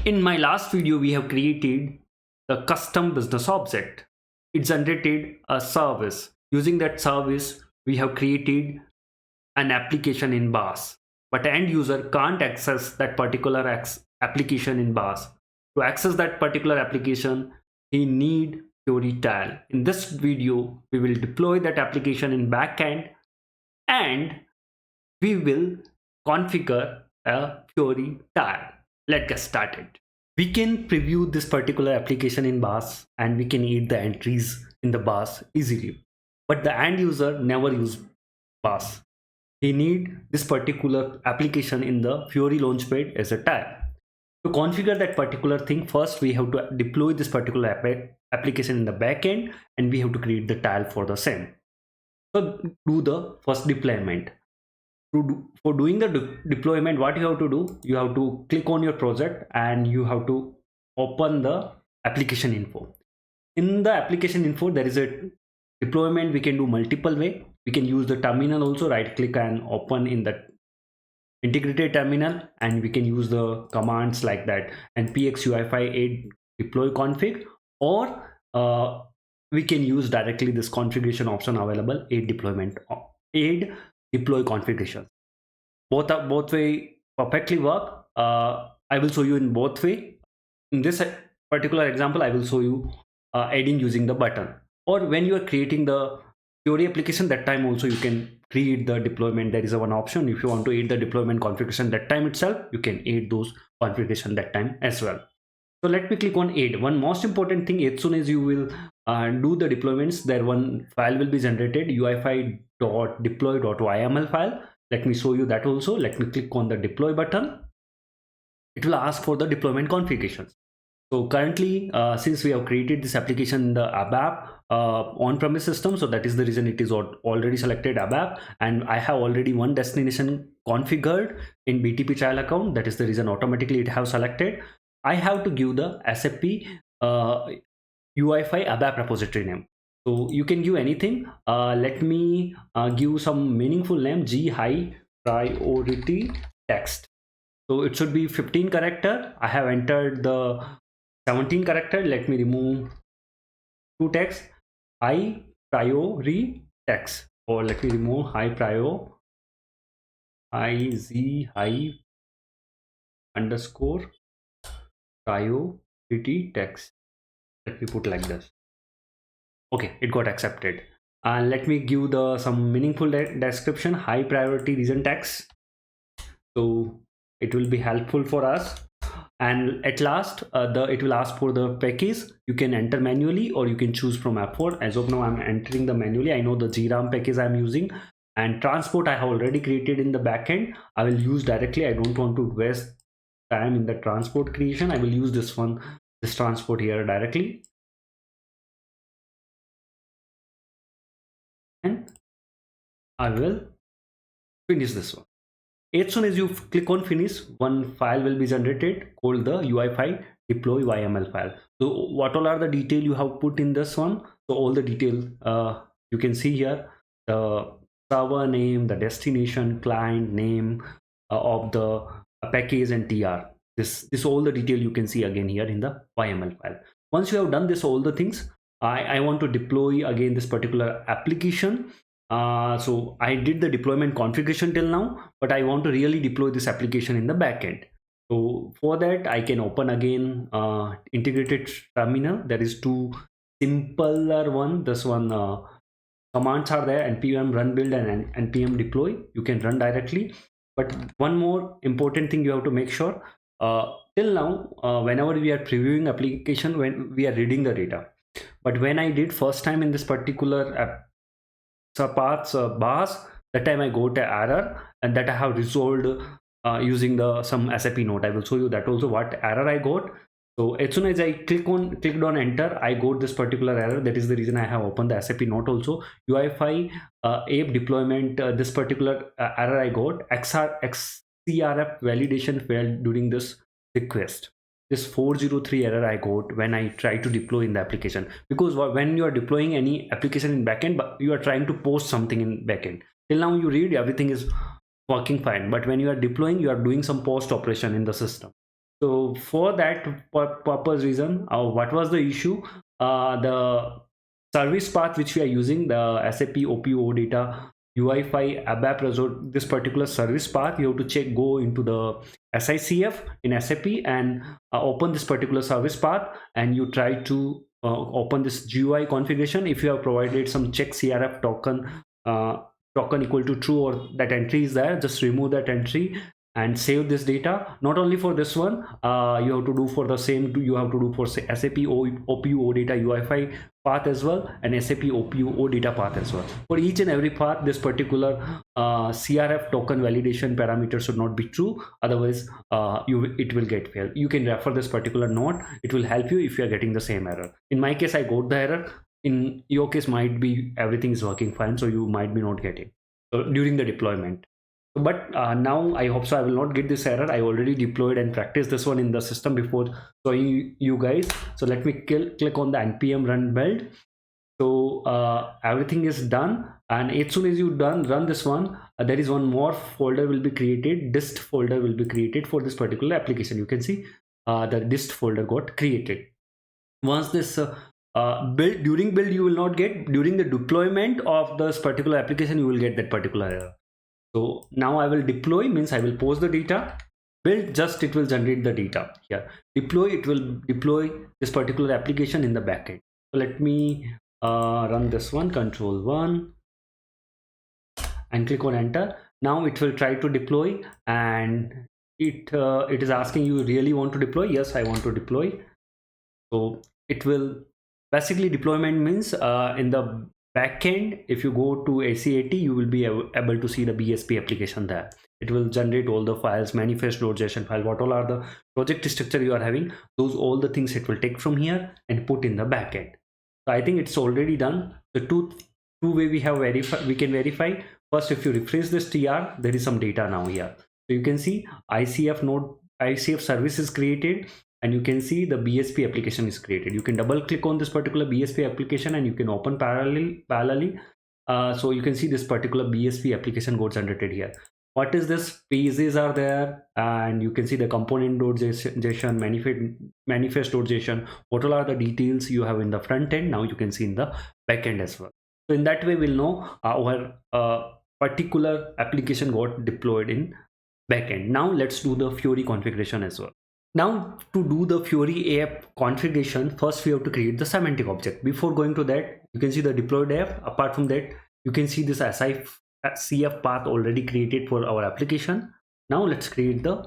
In my last video, we have created the custom business object. It generated a service. Using that service, we have created an application in BAS. But the end user can't access that particular application in BAS. To access that particular application, he need Fiori tile. In this video, we will deploy that application in backend and we will configure a Fiori tile. Let's get started. We can preview this particular application in BAS and we can edit the entries in the BAS easily. But the end user never use BAS. He need this particular application in the Fiori Launchpad as a tile. To configure that particular thing, first we have to deploy this particular application in the backend and we have to create the tile for the same. So do the first deployment. For doing the deployment, what you have to do, you have to click on your project and you have to open the application info. In the application info, there is a deployment we can do multiple way. We can use the terminal also, right click and open in the integrated terminal, and we can use the commands like that npx ui5 aid deploy config, or we can use directly this configuration option available, aid deploy configuration. Both way perfectly work. I will show you in both way. In this particular example, I will show you adding using the button, or when you are creating the Fiori application, that time also you can create the deployment. There is a one option. If you want to add the deployment configuration that time itself, you can add those configuration that time as well. So let me click on add. One most important thing, as soon as you will do the deployments, there one file will be generated, ui5.deploy.yml file. Let me show you that also. Let me click on the deploy button. It will ask for the deployment configurations. So currently, since we have created this application in the ABAP on-premise system, so that is the reason it is already selected ABAP, and I have already one destination configured in BTP child account. That is the reason automatically it have selected. I have to give the SAP UI5 ABAP repository name. So you can give anything. Let me give some meaningful name, G high priority text. So it should be 15 character. I have entered the 17 character. Let me remove two text, high priority text, or let me remove high prior high underscore priority text. Let me put like this. Okay, it got accepted. And let me give the some meaningful description, high priority region text. So it will be helpful for us. And at last, it will ask for the package. You can enter manually or you can choose from F4. As of now, I'm entering the manually. I know the GRAM package I'm using, and transport I have already created in the backend. I will use directly. I don't want to waste time in the transport creation. I will use this one, this transport here directly. And I will finish this one. As soon as you click on finish, one file will be generated called the UI5 deploy YML file. So what all are the detail you have put in this one? So all the detail you can see here, the server name, the destination, client name of the package and TR. This all the detail you can see again here in the YML file. Once you have done this all the things, I want to deploy again this particular application. So I did the deployment configuration till now, but I want to really deploy this application in the backend. So for that, I can open again integrated terminal. There is two simpler one. This one commands are there, npm run build and npm deploy. You can run directly. But one more important thing you have to make sure, till now, whenever we are previewing application, when we are reading the data, but when I did first time in this particular app, parts BAS, that time I got an error, and that I have resolved using some SAP note. I will show you that also what error I got. So as soon as I clicked on enter, I got this particular error. That is the reason I have opened the SAP note also. UI5 app deployment, this particular error I got. CSRF validation failed during this request. This 403 error I got when I try to deploy in the application, because when you are deploying any application in backend, but you are trying to post something in backend, till now you read everything is working fine, but when you are deploying, you are doing some post operation in the system. So for that purpose reason, what was the issue? The service path which we are using, the SAP OPO data UI5 ABAP result, this particular service path, you have to check, go into the SICF in SAP and open this particular service path, and you try to open this GUI configuration. If you have provided some check CRF token, token equal to true, or that entry is there, just remove that entry and save this data. Not only for this one, you have to do for the same, you have to do for say SAP OPO data UI5 path as well, and SAP OPO data path as well. For each and every path, this particular CRF token validation parameter should not be true, otherwise it will get failed. You can refer this particular note, it will help you if you are getting the same error. In my case, I got the error. In your case, might be everything is working fine, so you might be not getting during the deployment. But now I hope so I will not get this error. I already deployed and practiced this one in the system before showing you guys. So let me click on the npm run build. So everything is done, and as soon as you run this one, there is one more folder will be created. Dist folder will be created for this particular application. You can see the dist folder got created. Once this during build you will not get, during the deployment of this particular application you will get that particular error. So now I will deploy, means I will post the data. Build, just it will generate the data here. Deploy, it will deploy this particular application in the backend. So let me run this one, control 1, and click on enter. Now it will try to deploy, and it is asking, you really want to deploy? Yes, I want to deploy. So it will basically, deployment means in the backend, if you go to ACAT, you will be able to see the BSP application there. It will generate all the files, manifest.json file, what all are the project structure you are having, those all the things it will take from here and put in the backend. So I think it's already done. The two way we can verify. First, if you refresh this TR, there is some data now here. So you can see ICF service is created, and you can see the BSP application is created. You can double click on this particular BSP application and you can open parallelly. So you can see this particular BSP application got generated here. What is this? Pages are there, and you can see the component.json, manifest.json. What all are the details you have in the front end? Now you can see in the back end as well. So in that way, we'll know our particular application got deployed in backend. Now let's do the Fiori configuration as well. Now to do the Fiori app configuration, first we have to create the semantic object. Before going to that, you can see the deployed app. Apart from that, you can see this SICF path already created for our application. Now let's create the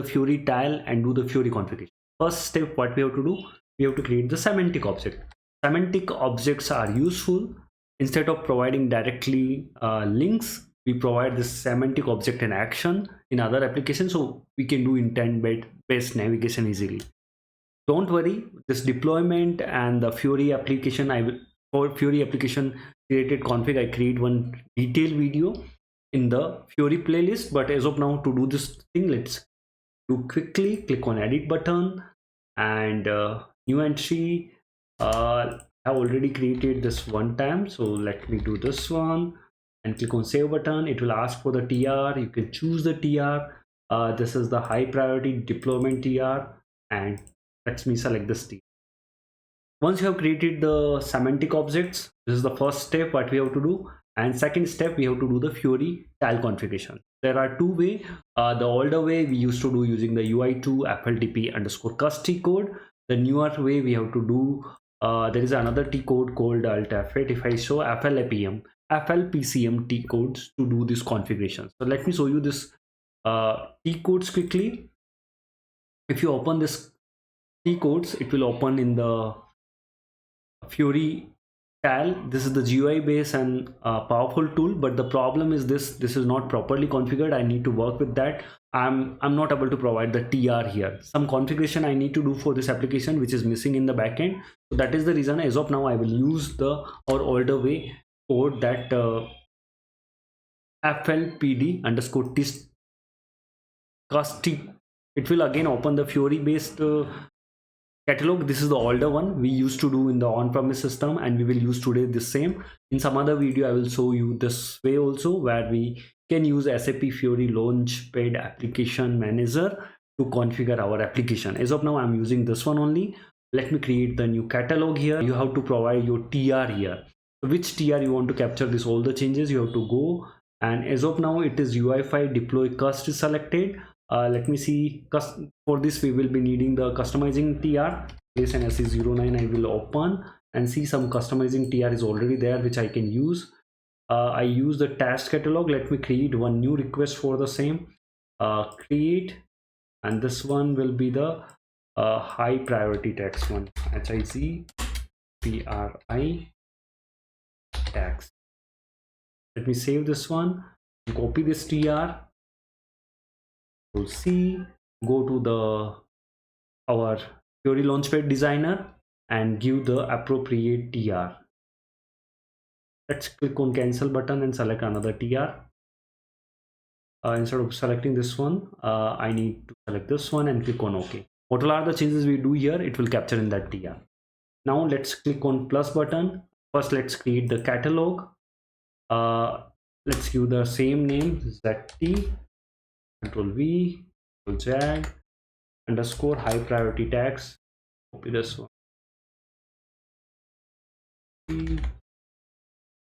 Fiori tile and do the Fiori configuration. First step, what we have to do, we have to create the semantic object. Semantic objects are useful. Instead of providing directly links, we provide this semantic object and action in other applications, so we can do intent-based navigation easily. Don't worry, this deployment and the Fiori application, for Fiori application created config, I create one detailed video in the Fiori playlist. But as of now, to do this thing, let's do quickly. Click on edit button and new entry. I have already created this one time, so let me do this one. And click on save button. It will ask for the TR. You can choose the TR. This is the high priority deployment TR, and let me select this TR. Once you have created the semantic objects, this is the first step what we have to do. And second step, we have to do the Fiori tile configuration. There are two ways. The older way we used to do using the UI2 FLTP_cust code. The newer way we have to do, there is another T code called Alt F8. If I show FLPCM T codes to do this configuration. So let me show you this T codes quickly. If you open this T codes, it will open in the Fiori tile. This is the GUI base and powerful tool, but the problem is this is not properly configured. I need to work with that. I'm not able to provide the TR here. Some configuration I need to do for this application which is missing in the backend. So that is the reason as of now I will use the older way code, that FLPD_cust. It will again open the Fiori based catalog. This is the older one we used to do in the on-premise system, and we will use today the same. In some other video I will show you this way also, where we can use SAP Fiori Launchpad application manager to configure our application. As of now, I'm using this one only. Let me create the new catalog here. You have to provide your TR here. Which TR you want to capture this all the changes, you have to go, and as of now it is UI5 deploy cust is selected. Let me see, for this we will be needing the customizing TR. Place an SE09, I will open and see some customizing TR is already there which I can use. I use the task catalog. Let me create one new request for the same. Create, and this one will be the high priority tax one, HICPRI tax. Let me save this one, copy this TR, we'll see, go to the our Fiori Launchpad designer and give the appropriate TR. Let's click on cancel button and select another TR. Instead of selecting this one, I need to select this one and click on OK. What are the changes we do here, it will capture in that TR. Now let's click on plus button. First let's create the catalog. Let's give the same name, ZT, Control V, Control Z, underscore high priority tags. Copy this one.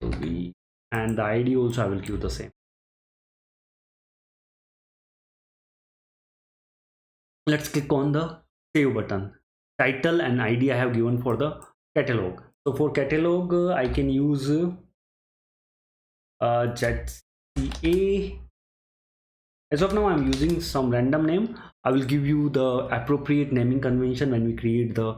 V, and the ID also I will give the same. Let's click on the save button. Title and ID I have given for the catalog. So for catalog, I can use ZCA. As of now, I'm using some random name. I will give you the appropriate naming convention when we create the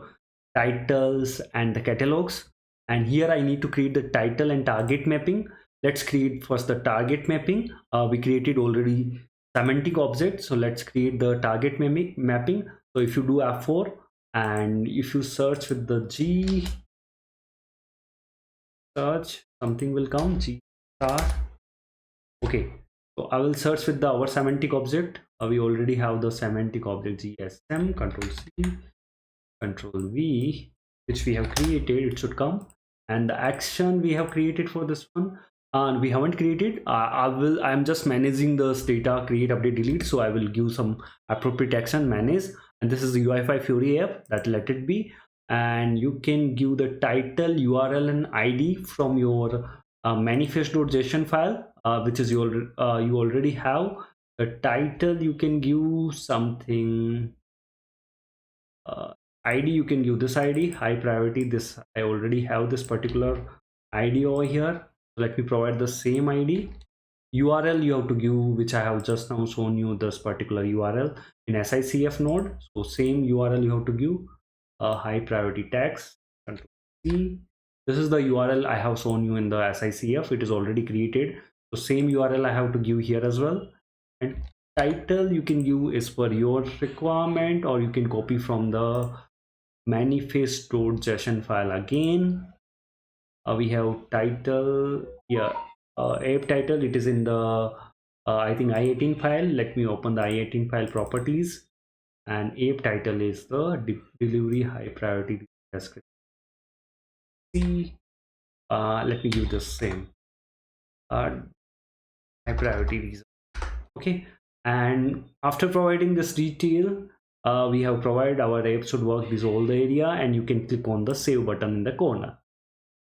titles and the catalogs. And here I need to create the title and target mapping. Let's create first the target mapping. We created already semantic object, so let's create the target mapping. So if you do F4 and if you search with the G search, something will come, G star. Okay, so I will search with our semantic object. We already have the semantic object GSM, Control C, Control V, which we have created. It should come, and the action we have created for this one, and we haven't created. I'm just managing the data create, update, delete. So I will give some appropriate action, manage, and this is the UI5 Fiori app, that let it be. And you can give the title, URL, and ID from your manifest.json file, which is your you already have. The title you can give something. ID you can give this ID, high priority. This I already have this particular ID over here. Let me provide the same ID. URL you have to give, which I have just now shown you this particular URL in SICF node. So same URL you have to give. High priority tags, Control C. This is the URL I have shown you in the SICF. It is already created. So same URL I have to give here as well. And title you can give is per your requirement, or you can copy from the manifest.json file again. We have title here, app title. It is in the I think I18 file. Let me open the I18 file properties, and app title is the delivery high priority description. Let me give the same high priority reason. Okay, and after providing this detail, we have provided our app should work this all the area, and you can click on the save button in the corner.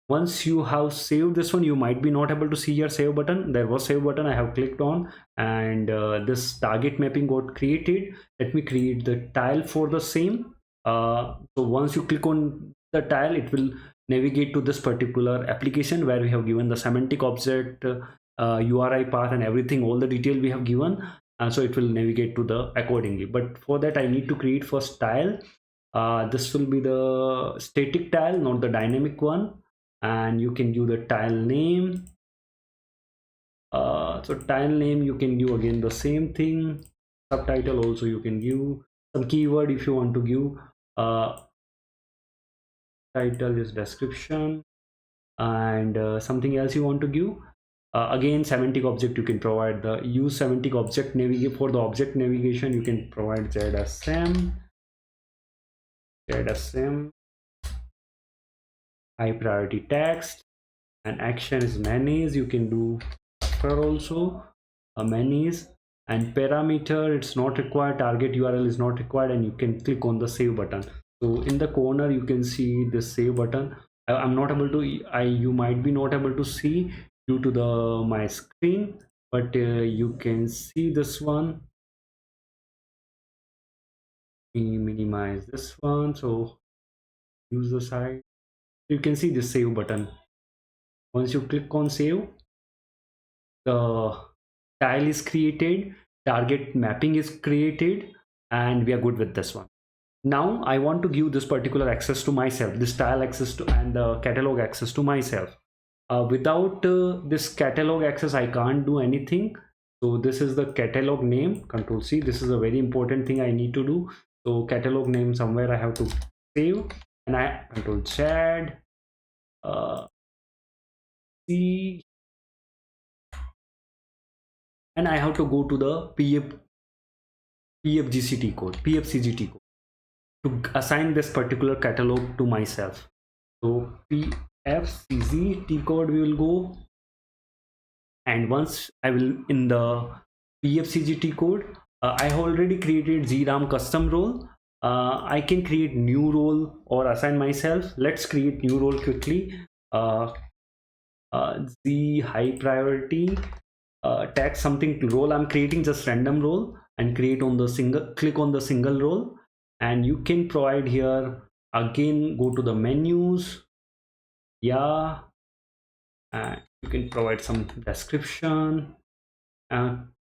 Once you have saved this one, you might be not able to see your save button. There was save button I have clicked on, and this target mapping got created. Let me create the tile for the same. So once you click on the tile, it will navigate to this particular application where we have given the semantic object, URI path, and everything, all the detail we have given. So it will navigate to the accordingly. But for that I need to create first tile. This will be the static tile, not the dynamic one. And you can give the tile name. So tile name you can give again the same thing. Subtitle also you can give some keyword if you want to give. Title is description, and something else you want to give. Again, semantic object you can provide the use semantic object navigate. For the object navigation you can provide ZSM high priority text, and action is manage. You can do after also. manage, and parameter it's not required, target URL is not required, and you can click on the save button. So in the corner you can see the save button. I'm not able to, you might be not able to see due to the my screen, but you can see this one. Let me minimize this one, so use the side. You can see the save button. Once you click on save, the tile is created, target mapping is created, and we are good with this one. Now I want to give this particular access to myself, this tile access to and the catalog access to myself. Without this catalog access I can't do anything. So this is the catalog name, Control C. This is a very important thing I need to do. So catalog name somewhere I have to save, and I Control Z, C, and I have to go to the PFGCT code, PFCGT code to assign this particular catalog to myself. So PFCGT code we will go, and once I will in the PFCGT code, I have already created ZRAM custom role. I can create new role or assign myself. Let's create new role quickly. The high priority tag something role. I'm creating just random role and create on the click on the single role, and you can provide here again, go to the menus, yeah, and you can provide some description.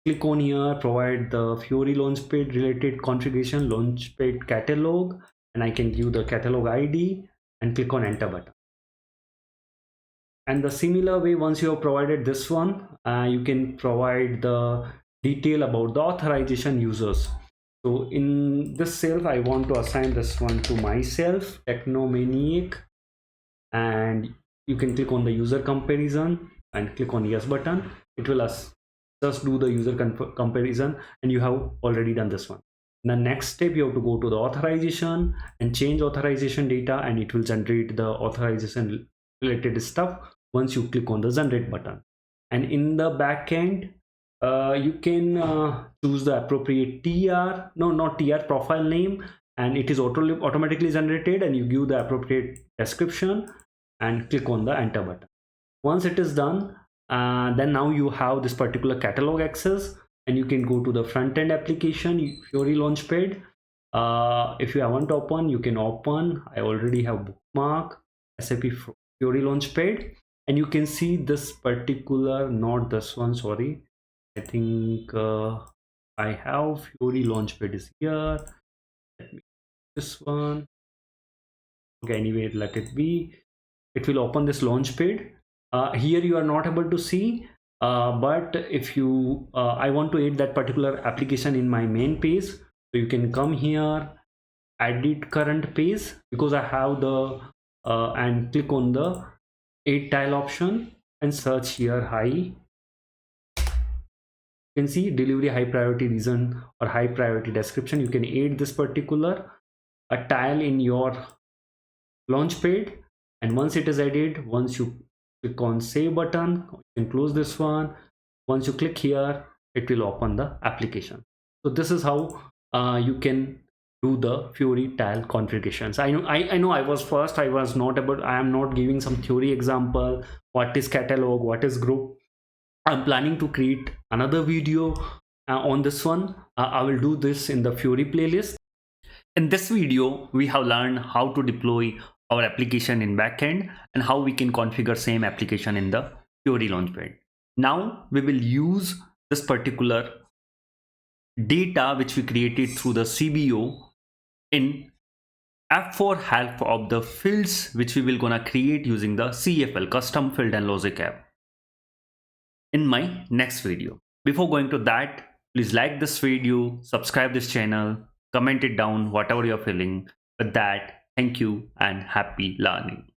Click on here, provide the Fiori Launchpad related configuration Launchpad catalog, and I can give the catalog ID and click on enter button. And the similar way, once you have provided this one, you can provide the detail about the authorization users. So in this self, I want to assign this one to myself, Technomaniac, and you can click on the user comparison and click on yes button. It will just do the user comparison, and you have already done this one. The next step, you have to go to the authorization and change authorization data, and it will generate the authorization related stuff once you click on the generate button. And in the backend, you can choose the appropriate TR, no, not TR, profile name, and it is automatically generated, and you give the appropriate description and click on the enter button. Once it is done, then now you have this particular catalog access, and you can go to the front end application Fiori Launchpad. If you want to open, you can open. I already have bookmark SAP Fiori Launchpad, and you can see this particular, not this one, sorry, I think I have Fiori Launchpad is here. Let me this one. Okay, anyway, let it be. It will open this Launchpad. Here you are not able to see, but if you I want to add that particular application in my main page, so you can come here, edit current page, because I have the and click on the add tile option and search here high. You can see delivery high priority reason or high priority description. You can add this particular a tile in your Launchpad, and once it is added, once you click on save button, you can close this one. Once you click here, it will open the application. So this is how you can do the Fiori tile configurations. I know I was first, I was not able, I am not giving some theory example, what is catalog, what is group. I'm planning to create another video on this one. I will do this in the Fiori playlist. In this video, we have learned how to deploy our application in backend and how we can configure same application in the Fiori Launchpad. Now we will use this particular data which we created through the CBO in F4 help of the fields which we will gonna create using the CFL, custom field and logic app, in my next video. Before going to that, please like this video, subscribe this channel, comment it down whatever you're feeling. With that, thank you and happy learning.